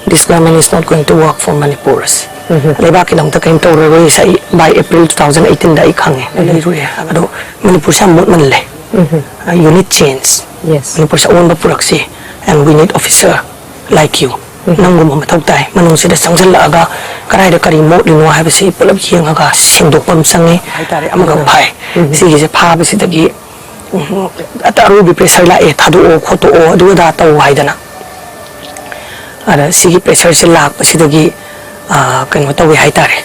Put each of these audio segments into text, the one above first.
this government is not going to work for Manipur's. Lebaki dong ta kaim tawraroi sai by April 2018 da ikhange leirui ado Manipur sa mot man le you need change. Yes. Manipur sa on ba bureaucracy and we need officer like you nangum ma thautai manung sida sangjal aga karai da kari mo lino haibase pulab hiang aga singdokpam sange haitare amaga phai sigi se pha ba sidagi ataru bi pressure la e thadu o khoto o adu da taw haidana ara sigi pressure se lak pa sidagi kan wata we haitare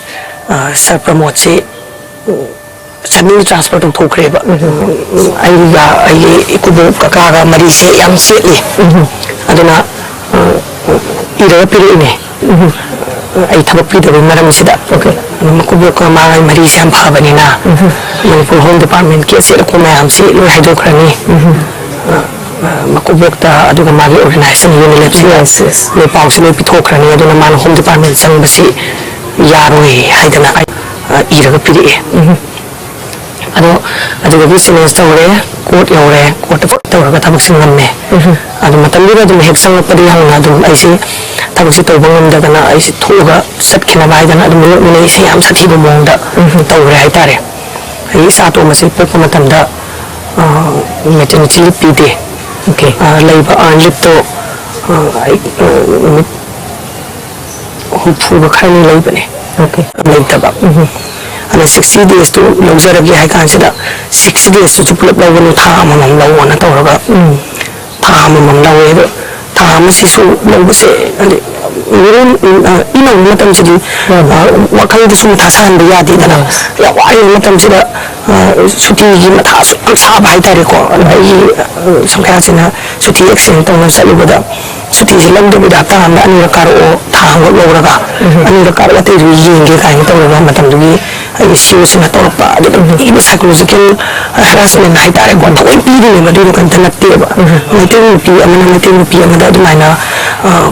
sir promote se suddenly transfer to khngkhre ba ai ikubo kaka mari se yam se li aduna ira piri ne ai thabak pi da maram sida okay makubo ka ma mari se am pha bani na Manipur Home Department ke se ko ma am se lo haido khrani makubokta aduga magi organization unilab yes le pause le pithokhrani aduna man Home Department sang basi yararoi haidana iraga piri aduga business tawre court yore court tawraga thabak singamme adu matamira dum hek sang pari hangna dum aisi thabak si tawbangam dagana aisi thoga satkhina baidana adu mune isi am sathi bu mongda tawre haitare ai sa to masi pokpa matamda maternity leave pide okay labor earn leave to hopeful khani labane okay laitaba and 60 days to lozaragi hai kansida 60 days to pulap lawanu tha amam lawana tawraga tha amam lawe tha amasisu lawse ande mirun ina matam sidi wakhal du sum thasan bi yadi dana ya wai matam sida suti gi matha sa bai tare ko ai samkha sina suti exchange tawna salubada suti silam de bida ta amna ani rakaro tha ngo lawraga ani rakaro te ri yenge kai tawra matam du ai siu sina tawpa ade ibu psychological harassment hai tare ko thoi pi ni ma du kan tanate ba meeting pi amada du maina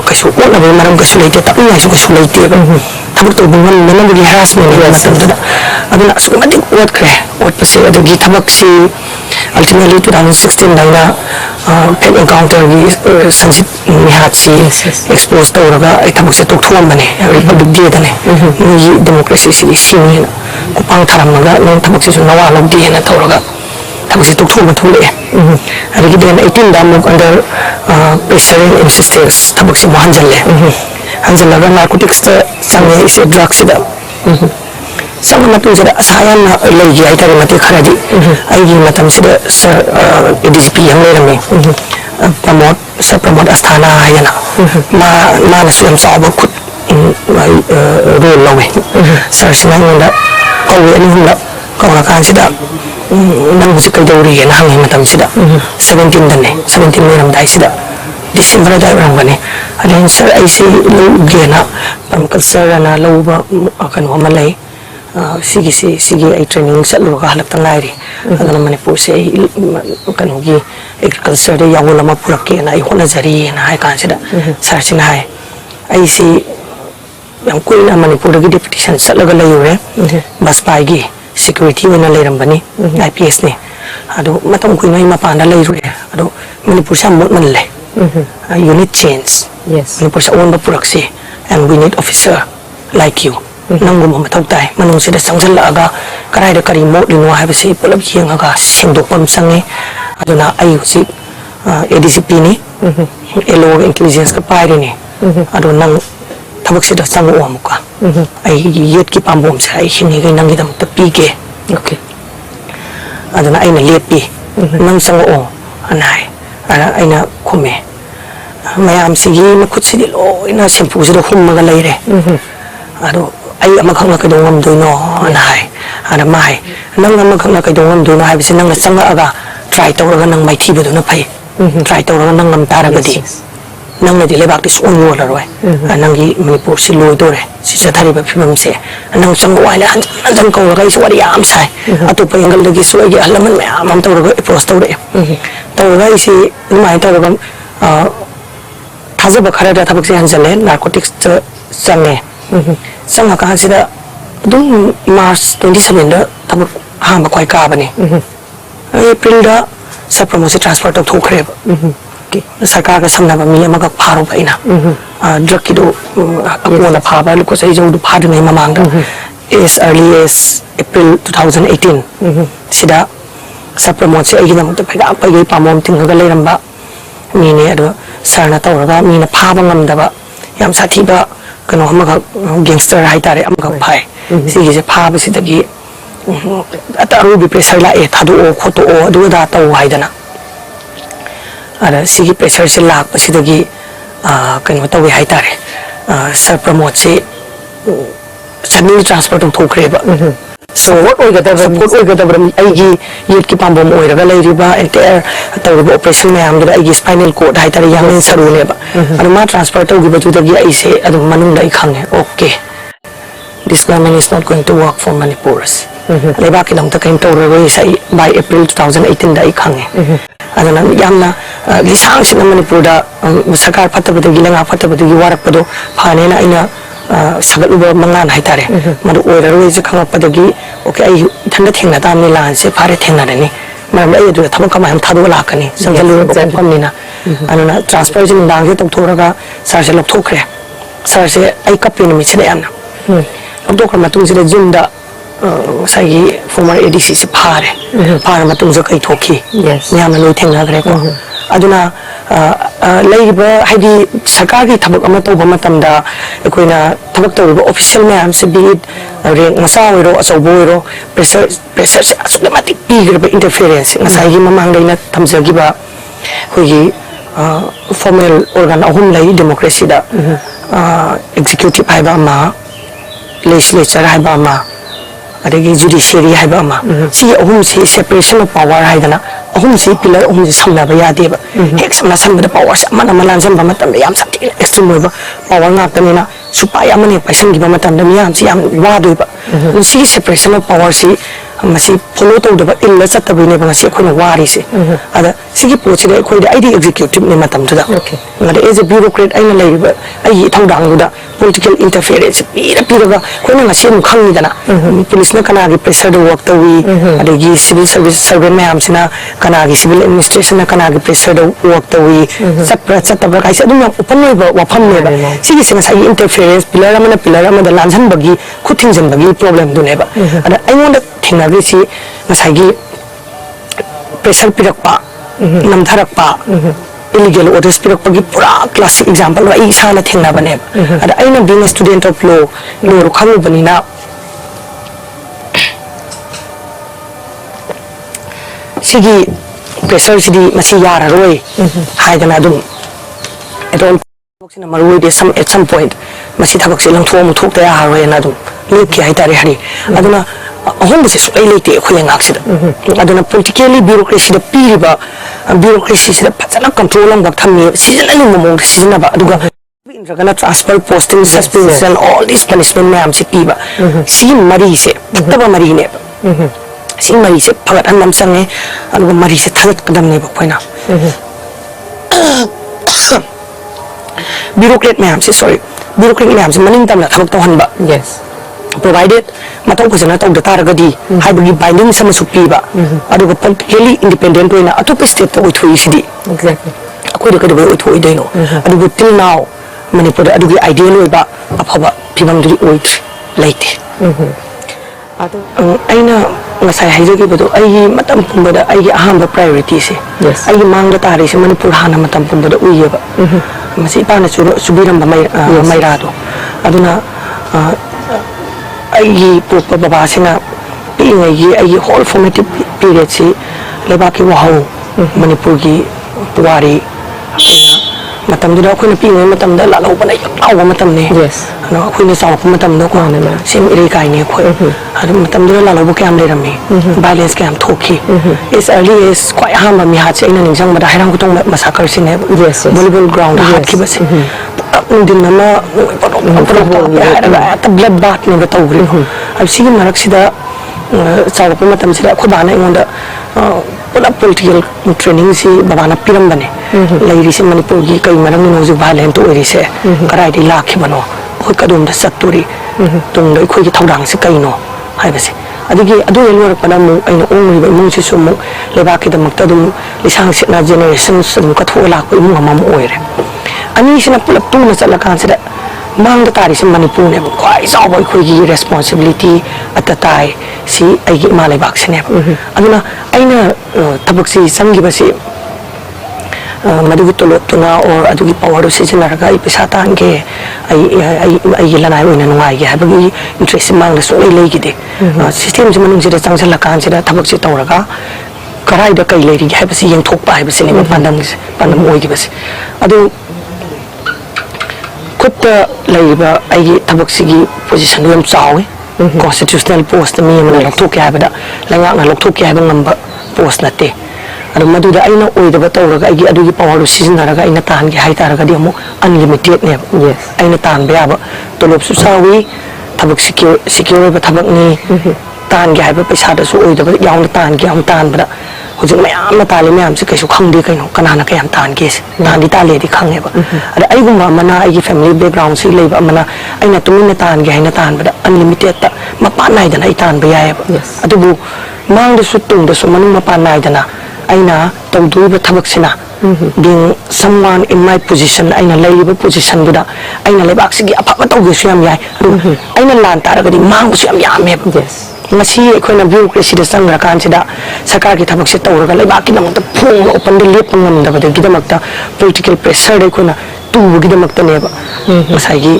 kasu ko na maram kasu leite ta ina su kasu leite ba thabuk to bungan mana bu harassment ni matam da aduna asmadi what kre what pase adu gi thabak si ultimately 2016 daina pet encounter gi sanjit nihatsi exposed tawraga ai thabuk se tok thom bane republic day dane ni democracy si sini na kupang tharamaga non thabuk se nawa lobdi na tawraga thabuk se tok thom thule ari gi den 18 da muk under pressure and insistence thabuk se mohanjalle hanjalaga narcotics ta sange is drugs da sama matu sida asayan na lagi ai tare mate kharadi ai gi matam sida sir ADCP yang lerame promote asthana ayana ma na siam sawa khut role lawe sir sina nda kawe ani hunda kawla kan sida nang busi kai dawri na hangi matam sida 17 dane 17 meram dai sida December da rangane alin sir ai si gena culture na lawba kan wa malai sigi ai training satlu ka halak tangai ri adana Manipur se kan hogi agriculture de yawo lama purake na ai hona jari na hai kan sida sar sin hai ai si yang kuina Manipur gi deputation satlaga layure bas pai gi security wena leram bani IPS ne ado matam kuina ma panda layure ado Manipur sa mot man le you need change yes Manipur sa on ba bureaucracy and we need officer like you nangum ma thautai manung sida sangjal aga karai da kari mo lino haibase pulab hiang aga singdokpam sange aduna ai si ADCP ni elo intelligence ka pai ni adu nang thabak sida sang o amuka ai yet ki pambom sa ai hini gai nang gidam ta pike okay aduna ai na lepi nang sang o anai ana aina khume mayam sigi makhut sidi lo ina simpu sida khumma ga leire adu ai amakhang ka dongam doino anai ana mai nang amakhang ka dongam doino hai bisi nang changa aga try tawraga nang mai thibu na phai try tawraga nang ngam taragadi nang na dilebak dis on yo laroi anangi Manipur si loi dore si sathari ba phimam se nang chang waila anjang ko ga is wari am sai atu pa yangal lagi so gi alaman me am tawraga approach tawre tawraga isi mai tawraga thaja ba khara da thabak se hanjale narcotics sange sang ka sida dum March 27 da thabak ha ba koi ka bani April da sa promotion transfer to khngkhre sarkar ka samna ba mi amaga pharu ba ina drug kido akona phaba ko sai jong du phadu nei mamang as early as April 2018 sida sapromote ai gidam to phaga pai pamom tinga leiramba mi ne ado sarna tawraga mi na phaba ngamdaba yam sathiba kano hamaga gangster haitare amga phai si je phaba sidagi ataru bi pressure la e thadu o khoto o adu da taw haidana ara sigi pressure se lak pasidagi kano tawi haitare sar promote se suddenly transfer to khngkhre ba so what we got aigi yet ki pambom oiraga leiriba entire tawriba operation mayam da aigi spinal cord haitare yang saru leba anuma transfer to gi baju dagi ai se adu manung dai khange okay this government is not going to work for Manipurs leba ki lam ta kain tawroi sai by April 2018 dai khange adana yamna lisang sin Manipur da sarkar phatabadagi langa phatabadagi warakpado phane na ina sagaluba mangan haitare madu oiraroi je khangapadagi okay ai thanda thengna tamni lan se phare thengna rani maram ai du thamak kama ham thadu lakani sangalu pamnina anana transfer jin dang je tokthораga sar se lokthokre sar se ai kapin mi se yamna lokthokra matung se jinda sai former ADC se phare matung je kai thokhi yamna loi thengna gre ko aduna leiba haidi sarkar gi thabak ama toba matamda ekoina thabak toba official mayam se bi rank masa oiro asobo oiro pressure se systematic bi interference ngasai gi mamang leina thamjagi ba hoigi formal organ ahum lei democracy da executive haiba ma legislature haiba ma adagi judiciary haiba ma si ahum se separation of power haidana ahum si pillar ahum si samna ba yade ba hek samna samda powers mana malanjam ba matam yam sakti extreme ba power ngak tanina supai amane person gi ba matam da miyam si yam wadu ba si separation of power si masi follow to da illa chatabine ba si khona wari se ada sigi pochi da khoi da id executive ne matam da okay ngada as a bureaucrat aina lai ba ai thaudang da political interference pira ga khona ngasi mu khangni dana police na kana gi pressure da work tawi adagi civil service servant mayam sina kana gi civil administration na kana gi pressure da work tawi chatabra kai se adum open noi ba wafam ne ba sigi singa sai interference pillar amana da lanjan bagi khuthinjan bagi problem du ne ba ada aingonda thingna si ngasagi pressure pirakpa namtharakpa illegal orders pirakpa gi pura classic example ai sana thingna bane ada aina being a student of law ro khamu banina sigi pressure sidi masi yararoi haidana dum adol sina marui de some at some point masi thabak se langtho mu thok ta yararoi na dum lekhi haitare hari aduna ahom se supai leite khoi ngaksida aduna politically bureaucracy da piriba bureaucracy se phajana control ang bakthami seasonally momong season ba aduga indragana transfer posting suspension all this punishment ma am se piba si mari se taba mari ne si mari se phagat andam sange aduga mari se thalat kadam ne ba khoina bureaucrat ma am se sorry bureaucrat ma am se maning tam la thabak to hanba yes provided matau phasana tau data ragadi haibagi binding sama supiba aduga politically independent oina atopa state to oithoi sidi exactly akoi de kadaba oithoi deino aduga till now Manipur adugi ideal oiba aphaba phibam duri oithri laite adu aina ngasai haijagi bodo ai matam pumbada ai ahamba priority se ai mangda tari se Manipur hana matam pumbada uyeba masi pana subiram ba maira do aduna ai popa baba sina pingai ai whole formative period si lebaki wahau Manipur gi puari ina matam da khoi na pingai matam da la lo bana yaw matam ne yes no khoi na saw matam da ko na sim iri kai ne khoi adu matam da la lo bu kyam le rami balance kyam thoki is early is quite hamba mi ha che ina ningjang ma da hairang ko tong massacre sin ne volleyball ground hat ki base din nama blood bath ne ba tawri ab sigi marak sida chaw ko matam sida khobana ingonda pula political training si babana piram bane lairi se Manipur gi kai marang no ju violent to ori se karai di lakhi bano khoi kadum da saturi tung dai khoi gi thaudang se kai no hai base adigi adu yelor pana mu aina ongri ba mu si sumu leba ki da makta dum lisang se na generation sum ka thola ko mu ma mu oire ꯑꯅꯤꯁꯤꯅ ꯄꯨꯂꯞ ꯇꯨꯅ ꯆꯠꯂꯀꯥꯟꯁꯤꯗ ꯃꯥꯡꯗ ꯇꯥꯔꯤꯁꯤ ꯃꯅꯤꯄꯨꯔꯅꯦꯕ ꯈ꯭ꯋꯥꯏ ꯆꯥꯎꯕ ꯑꯩꯈꯣꯏꯒꯤ responsibility ꯑꯇꯇꯥꯏ ꯁꯤ ꯑꯩꯒꯤ ꯏꯃꯥ ꯂꯩꯕꯥꯛꯁꯤꯅꯦꯕ ꯑꯗꯨꯅ ꯑꯩꯅ ꯊꯕꯛꯁꯤ ꯆꯪꯈꯤꯕꯁꯤ ꯃꯗꯨꯒꯤ ꯇꯣꯂꯣꯞꯇꯨꯅ ꯑꯣꯔ ꯑꯗꯨꯒꯤ ꯄꯋꯥꯔꯗꯨ ꯁꯤꯖꯤꯟꯅꯔꯒ ꯑꯩ ꯄꯩꯁꯥ ꯇꯥꯟꯒꯦ ꯑꯩꯒꯤ ꯂꯅꯥꯏ ꯑꯣꯏꯅ ꯅꯨꯡꯉꯥꯏꯒꯦ ꯍꯥꯏꯕꯒꯤ ꯏꯟꯇꯔꯦꯁꯁꯤ ꯃꯥꯡꯗ ꯁꯨꯡꯂꯩ ꯂꯩꯈꯤꯗꯦ ꯁꯤꯁꯇꯦꯝꯁꯤ ꯃꯅꯨꯡꯁꯤꯗ ꯆꯪꯁꯤꯜꯂꯀꯥꯟꯁꯤꯗ ꯊꯕꯛꯁꯤ ꯇꯧꯔꯒ ꯀꯔꯥꯏꯗ ꯀꯩ ꯂꯩꯔꯤꯒꯦ ꯍꯥꯏꯕꯁꯤ ꯌꯦꯡꯊꯣꯛꯄ ꯍꯥꯏꯕꯁꯤꯅꯦꯕ ꯄꯥꯟꯗꯝ ꯑꯣꯏꯈꯤꯕꯁꯤ ꯑꯗꯨ ꯈꯨꯠꯇ ꯂꯩꯔꯤꯕ ꯑꯩꯒꯤ ꯊꯕꯛꯁꯤꯒꯤ ꯄꯣꯖꯤꯁꯟꯗꯨ ꯌꯥꯝ ꯆꯥꯎꯏ ꯀꯣꯟꯁꯇꯤꯇ꯭ꯌꯨꯁꯅꯦꯜ ꯄꯣꯁꯇ ꯃꯤ ꯑꯃꯅ ꯂꯧꯊꯣꯛꯀꯦ ꯍꯥꯏꯕꯗ ꯂꯩꯉꯥꯛꯅ ꯂꯧꯊꯣꯛꯀꯦ ꯍꯥꯏꯕ ꯉꯝꯕ ꯄꯣꯁ ꯅꯠꯇꯦ ꯑꯗꯨ ꯃꯗꯨꯗ ꯑꯩꯅ ꯑꯣꯏꯗꯕ ꯇꯧꯔꯒ ꯑꯩꯒꯤ ꯑꯗꯨꯒꯤ ꯄꯋꯥꯔꯗꯨ ꯁꯤꯖꯤꯟꯅꯔꯒ ꯑꯩꯅ ꯇꯥꯟꯒꯦ ꯍꯥꯏꯇꯥꯔꯒꯗꯤ ꯑꯃꯨꯛ ꯑꯟꯂꯤꯃꯤꯇꯦꯗꯅꯦꯕ ꯑꯩꯅ ꯇꯥꯟꯕ ꯌꯥꯕ ꯇꯣꯂꯣꯞꯁꯨ ꯆꯥꯎꯏ ꯊꯕꯛ ꯁꯤꯀ꯭ꯌꯣꯔ ꯑꯣꯏꯕ ꯊꯕꯛꯅꯤ ꯇꯥꯟꯒꯦ ꯍꯥꯏꯕ ꯄꯩꯁꯥꯗꯁꯨ ꯑꯣꯏꯗꯕ ꯌꯥꯎꯅ ꯇꯥꯟꯒꯦ ꯌꯥꯎꯅ ꯇꯥꯟꯕꯗ ꯍꯧꯖꯤꯛ ꯃꯌꯥꯝꯅ ꯇꯥꯜꯂꯤ ꯃꯌꯥꯝꯁꯦ ꯀꯩꯁꯨ ꯈꯪꯗꯦ ꯀꯩꯅꯣ ꯀꯅꯥꯅ ꯀꯌꯥꯝ ꯇꯥꯟꯒꯦꯁꯦ ꯇꯥꯜꯂꯦꯗꯤ ꯈꯪꯉꯦꯕ ꯑꯗ ꯑꯩꯒꯨꯝꯕ ꯑꯃꯅ ꯑꯩꯒꯤ ꯐꯦꯃꯤꯂꯤ ꯕꯦꯛꯒ꯭ꯔꯥꯎꯟꯁꯤ ꯂꯩꯕ ꯑꯃꯅ ꯑꯩꯅ ꯇꯨꯃꯤꯟꯅ ꯇꯥꯟꯒꯦ ꯍꯥꯏꯅ ꯇꯥꯟꯕꯗ ꯑꯟꯂꯤꯃꯤꯇꯦꯗꯇ ꯃꯄꯥꯟ ꯅꯥꯏꯗꯅ ꯑꯩ ꯇꯥꯟꯕ ꯌꯥꯏꯑꯕ ꯑꯗꯨꯕꯨ ꯃꯥꯡꯗꯁꯨ ꯇꯨꯡꯗꯁꯨ ꯃꯅꯨꯡ ꯃꯄꯥꯟ ꯅꯥꯏꯗꯅ ꯑꯩꯅ ꯇꯧꯗꯣꯔꯤꯕ ꯊꯕꯛꯁꯤꯅ being someone in my position ꯑꯩꯅ ꯂꯩꯔꯤꯕ ꯄꯣꯖꯤꯁꯟꯗꯨꯗ ꯑꯩꯅ ꯂꯩꯕꯥꯛꯁꯤꯒꯤ ꯑꯐꯕ ꯇꯧꯒꯦꯁꯨ ꯌꯥꯝ ꯌꯥꯏ ꯑꯗꯨ ꯑꯩꯅ ꯂꯥꯟ ꯇꯥꯔꯒꯗꯤ ꯃꯥꯡꯕꯁꯨ ꯌꯥꯝ ꯌꯥꯝꯃꯦꯕ ꯉꯁꯤ ꯑꯩꯈꯣꯏꯅ ꯕ꯭ꯌꯨꯔꯣꯀ꯭ꯔꯦꯁꯤꯗ ꯆꯪꯈ꯭ꯔꯀꯥꯟꯁꯤꯗ ꯁꯔꯀꯥꯔꯒꯤ ꯊꯕꯛꯁꯦ ꯇꯧꯔꯒ ꯂꯩꯕꯥꯛꯀꯤꯗꯃꯛꯇ ꯐꯣꯡꯅ ꯑꯣꯄꯟꯗ ꯂꯦꯞꯄ ꯉꯝꯗꯕꯗꯒꯤꯗꯃꯛꯇ ꯄꯣꯂꯤꯇꯤꯀꯦꯜ ꯄ꯭ꯔꯦꯁꯔꯗ ꯑꯩꯈꯣꯏꯅ ꯇꯨꯕꯒꯤꯗꯃꯛꯇꯅꯦꯕ ꯉꯁꯥꯏꯒꯤ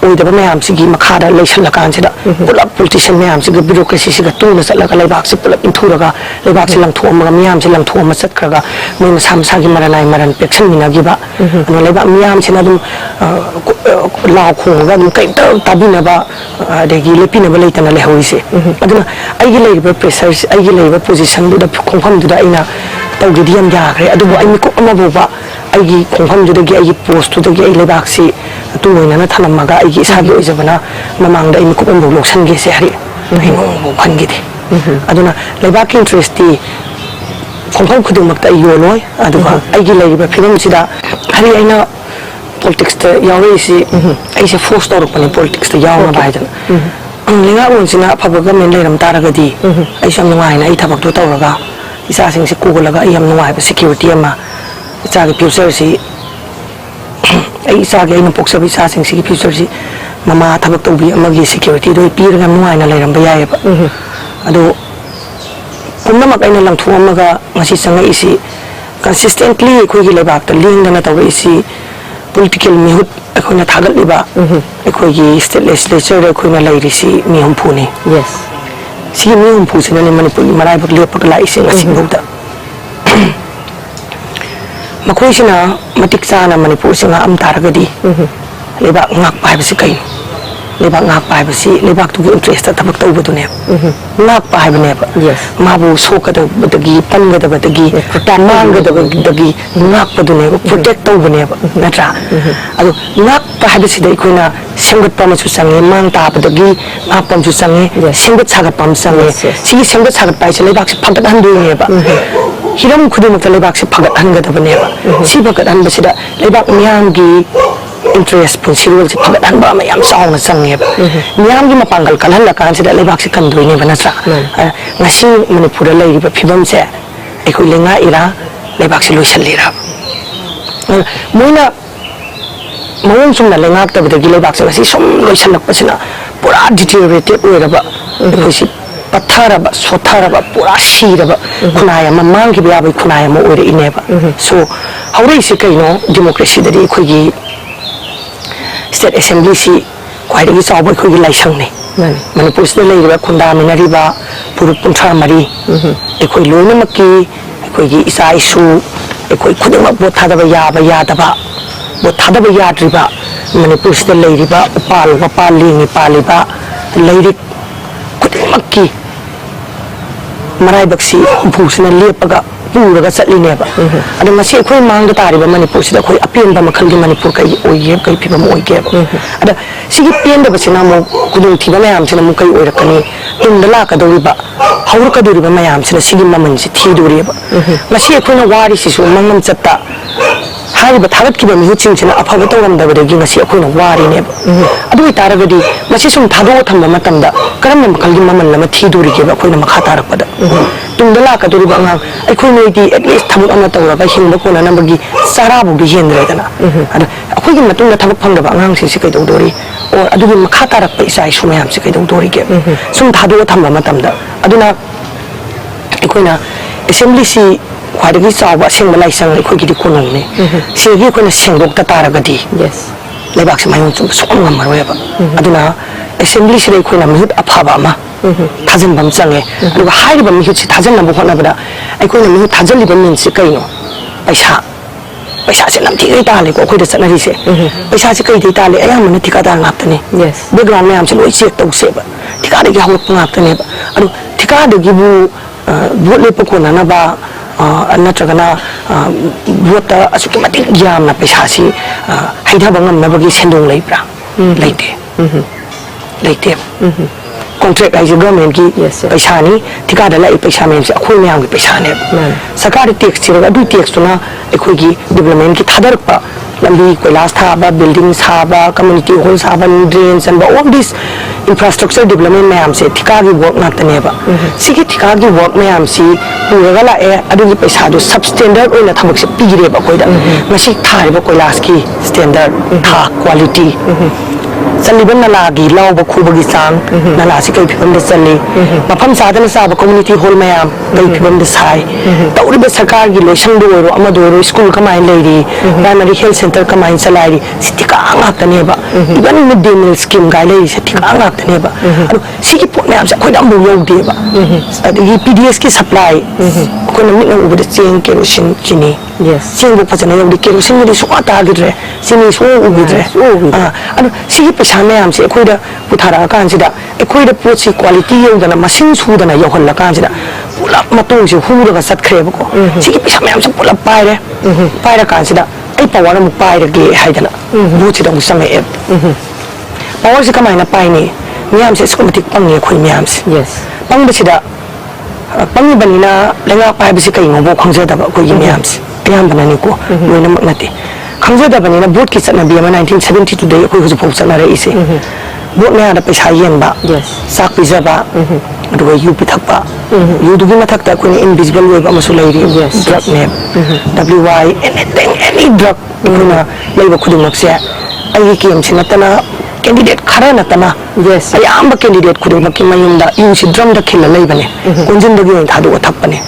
ꯑꯣꯏꯗꯕ ꯃꯌꯥꯝꯁꯤꯒꯤ ꯃꯈꯥꯗ ꯂꯩꯁꯜꯂꯀꯥꯟꯁꯤꯗ ꯄꯨꯂꯞ ꯄꯣꯂꯤꯇꯤꯁꯤꯌꯟ ꯃꯌꯥꯝꯁꯤꯒ ꯕ꯭ꯌꯨꯔꯣꯀ꯭ꯔꯦꯁꯤꯁꯤꯒ ꯇꯨꯅ ꯆꯠꯂꯒ ꯂꯩꯕꯥꯛꯁꯤ ꯄꯨꯂꯞ ꯏꯟꯊꯨꯔꯒ ꯂꯩꯕꯥꯛꯁꯤ ꯂꯪꯊꯣꯛꯑꯝꯃꯒ ꯃꯤꯌꯥꯝꯁꯤ ꯂꯪꯊꯣꯛꯑꯝꯃ ꯆꯠꯈ꯭ꯔꯒ ꯃꯣꯏ ꯃꯁꯥ ꯃꯁꯥꯒꯤ ꯃꯔꯟ ꯄꯦꯛꯁꯟꯃꯤꯟꯅꯈꯤꯕ ꯑꯗꯨꯅ ꯂꯩꯕꯥꯛ ꯃꯤꯌꯥꯝꯁꯤꯅ ꯑꯗꯨꯝ ꯂꯥꯎ ꯈꯣꯡꯉꯒ ꯑꯗꯨꯝ ꯀꯩꯝꯇ ꯇꯥꯕꯤꯅꯕ ꯑꯗꯒꯤ ꯂꯦꯞꯄꯤꯅꯕ ꯂꯩꯇꯅ ꯂꯩꯍꯧꯔꯤꯁꯦ ꯑꯗꯨꯅ ꯑꯩꯒꯤ ꯂꯩꯔꯤꯕ ꯄ꯭ꯔꯦꯁꯔ ꯑꯩꯒꯤ ꯂꯩꯔꯤꯕ ꯄꯣꯖꯤꯁꯟꯗꯨꯗ ꯈꯣꯡꯐꯝꯗꯨꯗ ꯑꯩꯅ ꯇꯧꯒꯦꯗꯤ ꯌꯥꯝ ꯌꯥꯈ꯭ꯔꯦ ꯑꯗꯨꯕꯨ ꯑꯩ ꯃꯤꯀꯨꯞ ꯑꯃ ꯐꯥꯎꯕ ꯑꯩꯒꯤ ꯈꯣꯡꯐꯝꯗꯨꯗꯒꯤ ꯑꯩꯒꯤ ꯄꯣꯁꯇꯨꯗꯒꯤ ꯑꯩ ꯂꯩꯕꯥꯛꯁꯤ ꯇꯨꯡ ꯑꯣꯏꯅꯅ ꯊꯝꯂꯝꯃꯒ ꯑꯩꯒꯤ ꯏꯁꯥꯒꯤ ꯑꯣꯏꯖꯕꯅ ꯃꯃꯥꯡꯗ ꯑꯩ ꯃꯤꯀꯨꯞ ꯑꯃꯐꯥꯎ ꯂꯧꯁꯟꯒꯦꯁꯦ ꯑꯩ ꯅꯣꯡꯐꯥꯎ ꯈꯟꯈꯤꯗꯦ ꯑꯗꯨꯅ ꯂꯩꯕꯥꯛꯀꯤ ꯏꯟꯇꯔꯦꯁꯇꯤ ꯈꯣꯡꯐꯝ ꯈꯨꯗꯤꯡꯃꯛꯇ ꯑꯩ ꯌꯣꯜꯂꯣꯏ ꯑꯗꯨꯒ ꯑꯩꯒꯤ ꯂꯩꯔꯤꯕ ꯐꯤꯕꯝꯁꯤꯗ ꯍꯥꯏꯗꯤ ꯑꯩꯅ ꯄꯣꯂꯤꯇꯤꯛꯁꯇ ꯌꯥꯎꯔꯛꯏꯁꯤ ꯑꯩꯁꯦ ꯐꯣꯔꯁ ꯇꯧꯔꯛꯄꯅꯤ ꯄꯣꯂꯤꯇꯤꯛꯁꯇ ꯌꯥꯎꯅꯕ ꯍꯥꯏꯗꯅ ꯂꯩꯉꯥꯛꯂꯣꯟꯁꯤꯅ ꯑꯐꯕ ꯒꯃꯦꯟ ꯂꯩꯔꯝ ꯇꯥꯔꯒꯗꯤ ꯑꯩꯁꯨ ꯌꯥꯝ ꯅꯨꯡꯉꯥꯏꯅ ꯑꯩ ꯊꯕꯛꯇꯣ ꯇꯧꯔꯒ ꯏꯆꯥꯁꯤꯡꯁꯤ ꯀꯣꯜꯂꯒ ꯑꯩ ꯌꯥꯝ ꯅꯨꯡꯉꯥꯏꯕ ꯁꯦꯀ꯭ꯌꯨꯔꯤꯇꯤ ꯑꯃ ꯏꯆꯥꯒꯤ ꯐ꯭ꯌꯨꯆꯔꯁꯤ ꯑꯩ ꯏꯆꯥꯒꯤ ꯑꯩꯅ ꯄꯣꯛꯆꯕ ꯏꯆꯥꯁꯤꯡꯁꯤꯒꯤ ꯐ꯭ꯌꯨꯆꯔꯁꯤ ꯃꯃꯥ ꯊꯕꯛ ꯇꯧꯕꯤ ꯑꯃꯒꯤ ꯁꯦꯀ꯭ꯌꯨꯔꯤꯇꯤꯗꯣ ꯑꯩ ꯄꯤꯔꯒ ꯌꯥꯝ ꯅꯨꯡꯉꯥꯏꯅ ꯂꯩꯔꯝꯕ ꯌꯥꯏꯑꯕ ꯑꯗꯣ ꯄꯨꯝꯅꯃꯛ ꯑꯩꯅ ꯂꯪꯊꯣꯛꯑꯝꯃꯒ ꯉꯁꯤ ꯆꯪꯉꯛꯏꯁꯤ ꯀꯟꯁꯤꯁꯇꯦꯟꯠꯂꯤ ꯑꯩꯈꯣꯏꯒꯤ ꯂꯩꯕꯥꯛꯇ ꯂꯦꯡꯗꯅ ꯇꯧꯔꯛꯏꯁꯤ ꯄꯣꯂꯤꯇꯤꯀꯦꯜ ꯃꯤꯍꯨꯠ ꯑꯩꯈꯣꯏꯅ ꯊꯥꯒꯠꯂꯤꯕ ꯑꯩꯈꯣꯏꯒꯤ ꯁ꯭ꯇꯦꯠ ꯂꯦꯖꯤꯁꯂꯦꯆꯔꯗ ꯑꯩꯈꯣꯏꯅ ꯂꯩꯔꯤꯁꯤ ꯃꯤ ꯍꯨꯝꯐꯨꯅꯤ ꯁꯤꯒꯤ ꯃꯤ ꯍꯨꯝꯐꯨꯁꯤꯅꯅꯦ ꯃꯅꯤꯄꯨꯔꯒꯤ ꯃꯔꯥꯏꯕꯛ ꯂꯦꯞꯄꯒ ꯂꯥꯛꯏꯁꯦ ꯉꯁꯤꯐꯥꯎꯗ ꯃꯈꯣꯏꯁꯤꯅ ꯃꯇꯤꯛ ꯆꯥꯅ ꯃꯅꯤꯄꯨꯔꯁꯤ ꯉꯥꯛꯑꯝ ꯇꯥꯔꯒꯗꯤ ꯂꯩꯕꯥꯛ ꯉꯥꯛꯄ ꯍꯥꯏꯕꯁꯤ ꯀꯩꯅꯣ ꯂꯩꯕꯥꯛ ꯉꯥꯛꯄ ꯍꯥꯏꯕꯁꯤ ꯂꯩꯕꯥꯛꯇꯨꯒꯤ ꯏꯟꯇꯔꯦꯁꯇ ꯊꯕꯛ ꯇꯧꯕꯗꯨꯅꯦꯕ ꯉꯥꯛꯄ ꯍꯥꯏꯕꯅꯦꯕ ꯃꯥꯕꯨ ꯁꯣꯛꯀꯗꯕꯗꯒꯤ ꯄꯟꯒꯗꯕꯗꯒꯤ ꯃꯥꯡꯒꯗꯕꯗꯒꯤ ꯉꯥꯛꯄꯗꯨꯅꯦꯕ ꯄ꯭ꯔꯣꯇꯦꯛ ꯇꯧꯕꯅꯦꯕ ꯅꯠꯇ꯭ꯔꯥ ꯑꯗꯣ ꯉꯥꯛꯄ ꯍꯥꯏꯕꯁꯤꯗ ꯑꯩꯈꯣꯏꯅ ꯁꯦꯝꯒꯠꯄ ꯑꯃꯁꯨ ꯆꯪꯉꯦ ꯃꯥꯡ ꯇꯥꯕꯗꯒꯤ ꯉꯥꯛꯄ ꯑꯃꯁꯨ ꯆꯪꯉꯦ ꯁꯦꯝꯒꯠ ꯁꯥꯒꯠꯄ ꯑꯃ ꯆꯪꯉꯦ ꯁꯤꯒꯤ ꯁꯦꯝꯒꯠ ꯁꯥꯒꯠꯄ ꯍꯥꯏꯁꯦ ꯂꯩꯕꯥꯛꯁꯦ ꯐꯒꯠꯍꯟꯗꯣꯏꯅꯦꯕ ꯍꯤꯔꯝ ꯈꯨꯗꯤꯡꯃꯛꯇ ꯂꯩꯕꯥꯛꯁꯦ ꯐꯒꯠꯍꯟꯒꯗꯕꯅꯦꯕ ꯁꯤ ꯐꯒꯠꯍꯟꯕꯁꯤda ꯂꯩꯕꯥꯛ ꯃꯤꯌꯥꯝꯒꯤ ꯏꯟꯇꯔꯦꯁ ꯄꯨꯟꯁꯤꯔꯣꯜꯁꯦ ꯐꯒꯠꯍꯟꯕ ꯑꯃ ꯌꯥꯝ ꯆꯥꯎꯅ ꯆꯪꯉꯦꯕ ꯃꯤꯌꯥꯝꯒꯤ ꯃꯄꯥꯡꯒꯜ ꯀꯜꯍꯜꯂꯀꯥꯟꯁꯤꯗ ꯂꯩꯕꯥꯛꯁꯦ ꯀꯟꯗꯣꯏꯅꯦꯕ ꯅꯠꯇ꯭ꯔꯥ ꯉꯁꯤ ꯃꯅꯤꯄꯨꯔꯗ ꯂꯩꯔꯤꯕ ꯐꯤꯕꯝꯁꯦ ꯑꯩꯈꯣই ꯂꯩꯉꯥꯛꯏꯔꯥ ꯂꯩꯕꯥꯛꯁꯦ ꯂꯣꯏꯁꯤꯜꯂꯤꯔꯥ ꯃꯣꯏꯅ ꯃꯑꯣꯡ ꯆꯨꯝꯅ ꯂꯩꯉꯥꯛꯇꯕꯗꯒꯤ ꯂꯩꯕꯥꯛꯁꯦ ꯉꯁꯤ ꯁꯨꯝ ꯂꯣꯏꯁꯤꯜꯂꯛꯄꯁꯤꯅ ꯄꯨꯔꯥ ꯗꯤꯇꯤꯑꯣꯔꯦꯇꯦꯗ ꯑꯣꯏꯔꯕ ꯑꯩꯈꯣꯏꯁꯤ ꯄꯠꯊꯔꯕ ꯁꯣꯠꯊꯔꯕ ꯄꯨꯔꯥ ꯁꯤꯔꯕ ꯈꯨꯟꯅꯥꯏ ꯑꯃ ꯃꯥꯡꯈꯤꯕ ꯌꯥꯕꯒꯤ ꯈꯨꯟꯅꯥꯏ ꯑꯃ ꯑꯣꯏꯔꯛꯏꯅꯦꯕ ꯁꯣ ꯍꯧꯔꯛꯏꯁꯤ ꯀꯩꯅꯣ ꯗꯦꯃꯣꯀ꯭ꯔꯦꯁꯤꯗꯗꯤ ꯑꯩꯈꯣꯏꯒꯤ ꯁ꯭ꯇꯦꯠ ꯑꯦꯁꯦꯝꯕ꯭ꯂꯤꯁꯤ ꯈ꯭ꯋꯥꯏꯗꯒꯤ ꯆꯥꯎꯕ ꯑꯩꯈꯣꯏꯒꯤ ꯂꯥꯏꯁꯪꯅꯤ ꯃꯅꯤꯄꯨꯔꯁꯤꯗ ꯂꯩꯔꯤꯕ ꯈꯨꯟꯗꯥꯃꯤꯟꯅꯔꯤꯕ ꯐꯨꯔꯨꯞ 34 ꯑꯩꯈꯣꯏ ꯂꯣꯏꯅꯃꯛꯀꯤ ꯑꯩꯈꯣꯏꯒꯤ ꯏꯆꯥ ꯏꯁꯨ ꯑꯩꯈꯣꯏ ꯈꯨꯗꯤꯡꯃꯛ ꯚꯣꯠ ꯊꯥꯗꯕ ꯌꯥꯕ ꯌꯥꯗꯕ ꯚꯣꯠ ꯊꯥꯗꯕ ꯌꯥꯗ꯭ꯔꯤꯕ ꯃꯅꯤꯄꯨꯔꯁꯤꯗ ꯂꯩꯔꯤꯕ ꯎꯄꯥꯜ ꯋꯥꯄꯥꯜ ꯂꯦꯡꯉꯤ ꯄꯥꯜꯂꯤꯕ ꯂꯩꯔꯤꯛ ꯈꯨꯗꯤꯡꯃꯛꯀꯤ ꯃꯔꯥꯏꯕꯛꯁꯤ ꯍꯨꯝꯐꯨꯁꯤꯅ ꯂꯦꯞꯄꯒ ꯄꯨꯔꯒ ꯆꯠꯂꯤꯅꯦꯕ ꯑꯗꯣ ꯉꯁꯤ ꯑꯩꯈꯣꯏ ꯃꯥꯡꯗ ꯇꯥꯔꯤꯕ ꯃꯅꯤꯄꯨꯔꯁꯤꯗ ꯑꯩꯈꯣꯏ ꯑꯄꯦꯟꯕ ꯃꯈꯜꯒꯤ ꯃꯅꯤꯄꯨꯔ ꯀꯩ ꯑꯣꯏꯒꯦ ꯀꯩ ꯐꯤꯕꯝ ꯑꯣꯏꯒꯦꯕ ꯑꯗ ꯁꯤꯒꯤ ꯄꯦꯟꯗꯕꯁꯤꯅ ꯑꯃꯨꯛ ꯈꯨꯗꯣꯡꯊꯤꯕ ꯃꯌꯥꯝꯁꯤꯅ ꯑꯃꯨꯛ ꯀꯩ ꯑꯣꯏꯔꯛꯀꯅꯤ ꯇꯨꯡꯗ ꯂꯥꯛꯀꯗꯧꯔꯤꯕ ꯍꯧꯔꯛꯀꯗꯧꯔꯤꯕ ꯃꯌꯥꯝꯁꯤꯅ ꯁꯤꯒꯤ ꯃꯃꯜꯁꯤ ꯊꯤꯗꯣꯔꯤꯕ ꯉꯁꯤ ꯑꯩꯈꯣꯏꯅ ꯋꯥꯔꯤꯁꯤꯁꯨ ꯃꯪꯂꯝ ꯆꯠꯇ ꯍꯥꯏꯔꯤꯕ ꯊꯥꯒꯠꯈꯤꯕ ꯃꯤꯍꯨꯠꯁꯤꯡꯁꯤꯅ ꯑꯐꯕ ꯇꯧꯔꯝꯗꯕꯗꯒꯤ ꯉꯁꯤ ꯑꯩꯈꯣꯏꯅ ꯋꯥꯔꯤꯅꯦꯕ ꯑꯗꯨ ꯑꯣꯏꯇꯥꯔꯒꯗꯤ ꯃꯁꯤ ꯁꯨꯝ ꯊꯥꯗꯣꯛꯑ ꯊꯝꯕ ꯃꯇꯝꯗ ꯀꯔꯝꯕ ꯃꯈꯜꯒꯤ ꯃꯃꯜ ꯑꯃ ꯊꯤꯗꯣꯔꯤꯒꯦꯕ ꯑꯩꯈꯣꯏꯅ ꯃꯈꯥ ꯇꯥꯔꯛꯄꯗ tungda lakaduriba angang akhoi noidi at least thabuk ama tawraga hingba kona nambagi sarabu di hendredana adu akhoi gi matungda thabuk phangdaba angang si kai dori or adugi makha tarakpa isai sumayam si kai dori ge sum thadu thamba matamda aduna akhoi na assembly si khwadagi chawa singba laisang akhoi gi di konong ne sigi khoi na singdok ta taragadi yes lebak si mayung chum som ngamaroyaba aduna assembly si akhoi na mihut aphaba ma थाजन बम चंगे अदुगा हाइरिबा मिहुत सि थाजन नबो होनाबदा आइकोना मिहुत थाजलिबा mean सि कइनो पैसा से नमथि गई ताले को खोइदा चनरि से पैसा से कइ दे ताले अया मन ठिकादार नापतने यस बैकग्राउंड में हम से लोइ चेक तौसेबा ठिकादे गी हलप नापतने अदु ठिकादे गी बु भोट लेप कोना नबा नत्रगना भोट असुकि मति यामना पैसा सि हाइदाबा ngमनबगी सेंदों लैब्रा लैते contract like government ki paisa ni thikada lai paisa me se akhoi myam ki paisa ne sarkar tax chira adu tax to na akhoi gi development ki thadar pa lambi koilas tha ba building sa ba community hall sa ba drains and all this infrastructure development myam se thika gi work na tane ba sigi thika gi work myam si puraga la e adu gi paisa do substandard oina thabak se pigire ba koida ngasi thari ba koilas ki standard tha quality Saliban nalagi law ba khubagi sang nalasi kai phibam de chali mafam sadana sa ba community hall mayam kai phibam de sai tauri ba sarkar gi loisang do ro ama do ro school kamai leiri primary health center kamai salai sitika anga tane ba even midday meal scheme gai leiri sitika anga tane ba adu sigi pot mayam sa khoi dam bu yau de ba adi PDS ki supply ko na mit na ubu de cheng kerosene chini yes cheng bu phajana yau de kerosene de so ata gidre sini so ubu de adu sigi पैसा ma'am से अखोइदा पुथारा कांसिदा अखोइदा पोची quality योदना मसिन सुदना योहल्ला कांसिदा pull-up मतों से हुरगा सटख्रेबको सिगी पैसा ma'am से pull-up पाइरे पाइरा कांसिदा आई power मु पाइरगे हाइदना बुचिदा मु समय app power से कमाइना पाइने मैम से स्कोमटिक पंगे खोइ मैम से यस पंगबसिदा पंगी बनिना लेंगा पाइबसि कइ ngbo खंगजदबा कोइ मैम से याम बनानि को लोइना मकनते खंगजदबनिना बोर्ड की चना बिया 1972 दे कोइ हुजु फोचना रे इसे बोर्ड में आदा पैसा येनबा यस साक पिजबा अदुगा यु पिथकबा यु दुगी मथकता कोइ इनविजिबल वेब अमसु लैरि ड्रग ने WY anything any drug इनुना लैबा खुदुमकसे आई केम सिनतना कैंडिडेट खरा नतना यस अयाम कैंडिडेट खुदुमकि मयुमदा यु सि ड्रम द खिल लैबने कुंजिन दगी थादु थकपने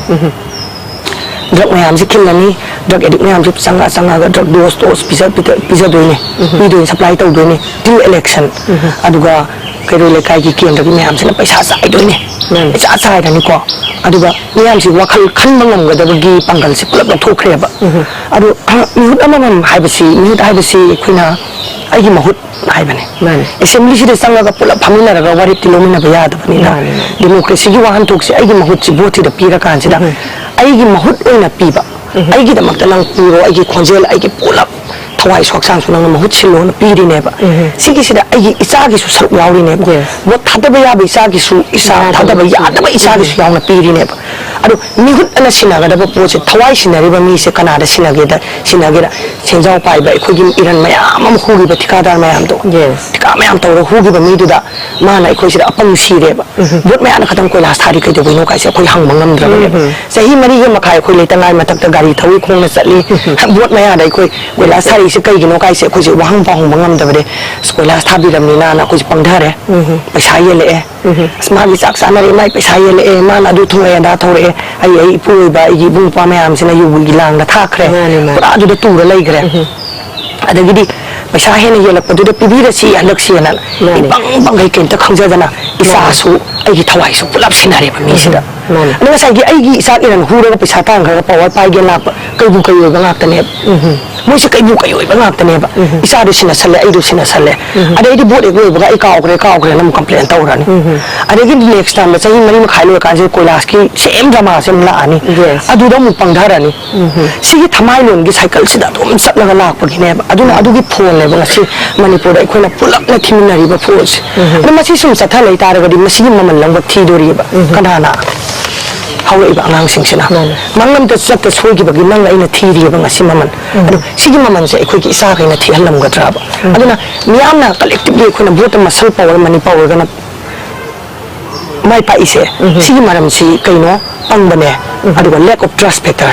drug मैम से खिलनी drug addict मैम से संगा drug dose पिजा दोइने पिदोइ सप्लाई तौ दोइने till election अदुगा करो लेकाई की केंद्र की मैम से न पैसा साइ दोइने पैसा साइ दनि को अदुगा मैम से वखल खन मंगम गदबगी पंगल से पुलप थोखरेबा अदु मिहुत अमम हाइबसी खुना आइगी महुत हाइबने असेंबली से संगा पुलप फमिनरगा वारि तिलोमिना बयादबनिना डेमोक्रेसी की वाहन थोक से आइगी महुत से भोट द पीरा कांसिदा आइगी महुत ओइना पीबा आइगी दमक नंग पुरो आइगी खोंजेल आइगी पुलप थवाई सोक्सांग सुनंग महुत सिलोन पीरिनेबा सिगी सिदा आइगी इसागी सु सरुक यावरिनेबा वो थादबा याबा इसागी सु इसा थादबा यादबा इसागी सु यावना पीरिनेबा अदु मिहुत अना सिनागदबा पोसे थवाई सिनारिबा मी से कनादा सिनागेदा सेंजाव पाइबा अखोगी इरन मयाम अम हुगिबा ठिकादार मयाम दो ठिका मयाम तौर हुगिबा मीदुदा माना अखोई सिदा अपंग सिरेबा बोट मयाना खतम कोइलास थारी कै देबो नो काइसे अखोई हंग मंगमद्रबा सही मरी गे मखाय अखोई लेतंगाय मतकता गाड़ी थवी खोंगना चली बोट मयादा अखोई कोइलास थारी से कईगिनो काइसे अखोई वहंग पाहंग मंगमदबरे कोइलास थाबिरमनिना ना अखोई पंगधारे पैसा येले स्मागी चाक सानरे माइ पैसा येले माना दु थोए दा थोरे आई पुइबा आई बुंपा मयाम सिना युबुगी लांगदा थाखरे पुरा दुदा तुरा लैगरे अदगिदी पैसा हेन येलकपदुदा पिबिरसी हलक्सिना बंग केंत खंगजदना इसासु आइगी थवाइसु पुलप सिनारे बमीसिदा नंगा साइगी आइगी इसा इरन हुरगा पैसा तांगरा पावर पाइगे लाप कइबु कइयोगा ngakतने मोइसे कइबु कइयोगा ngakतने बा इसा दु सिना सले आइदु सिना सले अदेदी बोट एगोबगा आई काउग्रे नम कंप्लेन तौरानी अदेगी नेक्स्ट टाइम सही मरी मखाइलो काजे कोइलास की सेम ड्रामा सेम लानी अदुदा मु पंगधारानी सिगी थमाइलोन गी साइकिल सिदा दम सटलगा लाकपगिने अदुना अदुगी फोन लेबा ngasi Manipur da akhona pulap na thiminari ba force ana masi sum satha lai taragadi masigi maman langba thidori ba kanana hawi ba angang singsina mangam ta chatta soigi bagi nanga ina thiri ba ngasi maman adu sigi maman se akhoi ki isa gaina thihalam gadra ba aduna miyamna collectively akhona vote masal power mani power gana mai pa ise si maram si kaino pangbane aduga lack of trust factor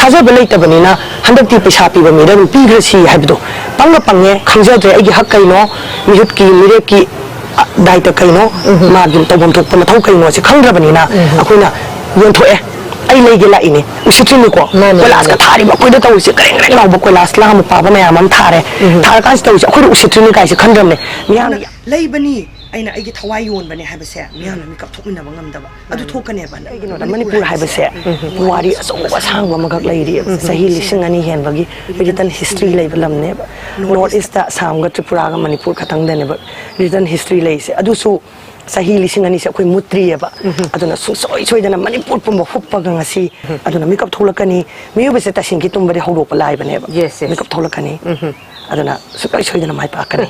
thajaba leitaba ni na handakti paisa piba mi ram pigre si haibdo pange khangjadre agi hak kaino mihut ki mire ki daita kaino ma gim tobom thok pa mathau kaino si khangrabani na akoina yonthoe ai lege la ini usitrini ko kolas ka thari ba koida taw si kareng reng law ba kolas la mu pa ba ma yamam thare thar kan taw si akhoi usitrini kai si khandram ne miyam leibani aina aigi thawai yon bane haibase miyam mi kap thokmina ba ngamdaba adu thokane ba aigino manipur haibase wari aso asang ba magak lairi sahi lising ani hen bagi written history leiba lamne north east ta samga tripura ga manipur khatang dane ba written history leise adu su sahi lising ani se khoi mutri ba aduna su soi dana manipur pum huppa ga ngasi aduna mi kap tholakani mi bese ta singki tumbari hawro pa lai bane ba mi kap tholakani aduna su kai soi dana mai pa kani